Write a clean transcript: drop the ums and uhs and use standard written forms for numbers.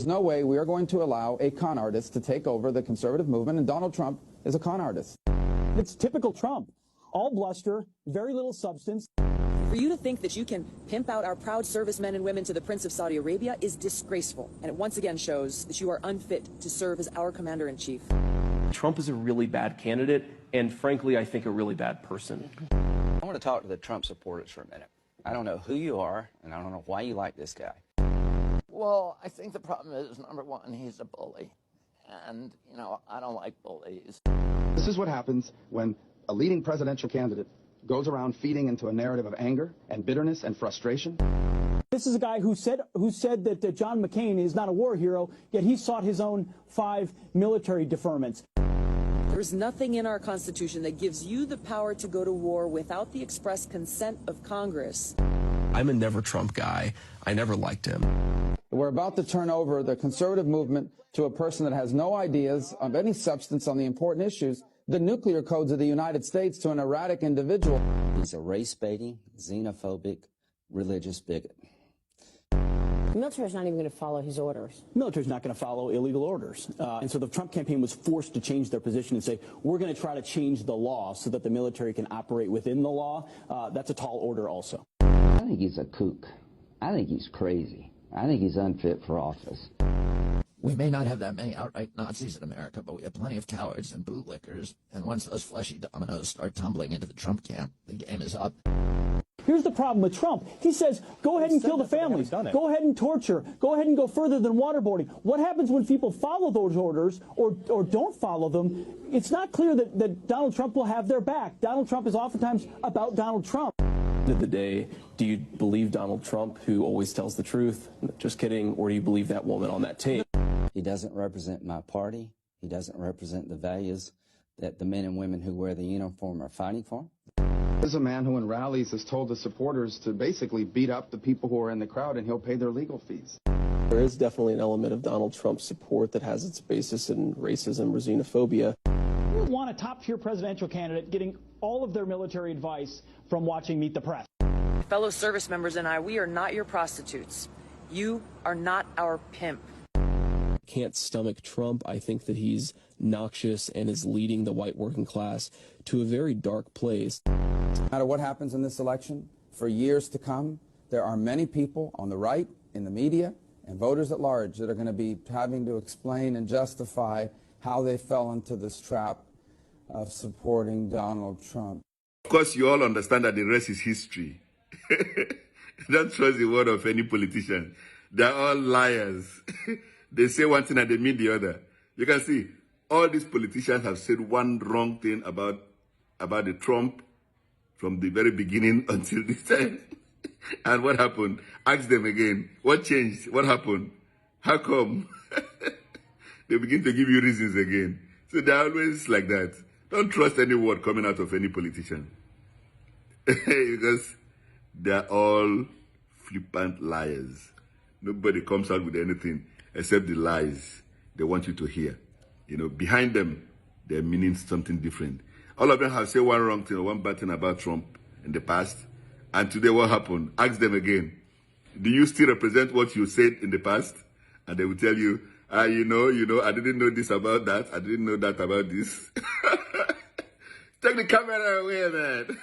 no way we are going to allow a con artist to take over the conservative movement, and Donald Trump is a con artist. It's typical Trump. All bluster, very little substance. For you to think that you can pimp out our proud servicemen and women to the Prince of Saudi Arabia is disgraceful, and it once again shows that you are unfit to serve as our commander-in-chief. Trump is a really bad candidate, and frankly, I think a really bad person. I want to talk to the Trump supporters for a minute. I don't know who you are, and I don't know why you like this guy. Well, I think the problem is, number one, he's a bully. And, you know, I don't like bullies. This is what happens when a leading presidential candidate goes around feeding into a narrative of anger and bitterness and frustration. This is a guy who said that John McCain is not a war hero, yet he sought his own 5 military deferments. There's nothing in our Constitution that gives you the power to go to war without the express consent of Congress. I'm a never Trump guy. I never liked him. We're about to turn over the conservative movement to a person that has no ideas of any substance on the important issues, the nuclear codes of the United States, to an erratic individual. He's a race-baiting, xenophobic, religious bigot. The military's not even going to follow his orders. The military's not going to follow illegal orders. And so the Trump campaign was forced to change their position and say, we're going to try to change the law so that the military can operate within the law. That's a tall order also. I think he's a kook. I think he's crazy. I think he's unfit for office. We may not have that many outright Nazis in America, but we have plenty of cowards and bootlickers. And once those fleshy dominoes start tumbling into the Trump camp, the game is up. Here's the problem with Trump. He says, go ahead and kill the families. Go ahead and torture. Go ahead and go further than waterboarding. What happens when people follow those orders or don't follow them? It's not clear that Donald Trump will have their back. Donald Trump is oftentimes about Donald Trump. At the end of the day, do you believe Donald Trump, who always tells the truth? Just kidding. Or do you believe that woman on that tape? He doesn't represent my party. He doesn't represent the values that the men and women who wear the uniform are fighting for. This is a man who in rallies has told the supporters to basically beat up the people who are in the crowd, and he'll pay their legal fees. There is definitely an element of Donald Trump's support that has its basis in racism or xenophobia. We want a top-tier presidential candidate getting all of their military advice from watching Meet the Press. Fellow service members and I, we are not your prostitutes. You are not our pimp. Can't stomach Trump. I think that he's noxious and is leading the white working class to a very dark place. No matter what happens in this election, for years to come, there are many people on the right, in the media, and voters at large that are going to be having to explain and justify how they fell into this trap of supporting Donald Trump. Of course, you all understand that the rest is history. Don't trust the word of any politician. They're all liars. They say one thing and they mean the other. You can see, all these politicians have said one wrong thing about the Trump from the very beginning until this time. And what happened? Ask them again. What changed? What happened? How come? They begin to give you reasons again. So they're always like that. Don't trust any word coming out of any politician. Because they're all flippant liars. Nobody comes out with anything except the lies they want you to hear. You know, behind them, they're meaning something different. All of them have said one wrong thing or one bad thing about Trump in the past. And today what happened? Ask them again. Do you still represent what you said in the past? And they will tell you, you know, I didn't know this about that. I didn't know that about this. Take the camera away, man.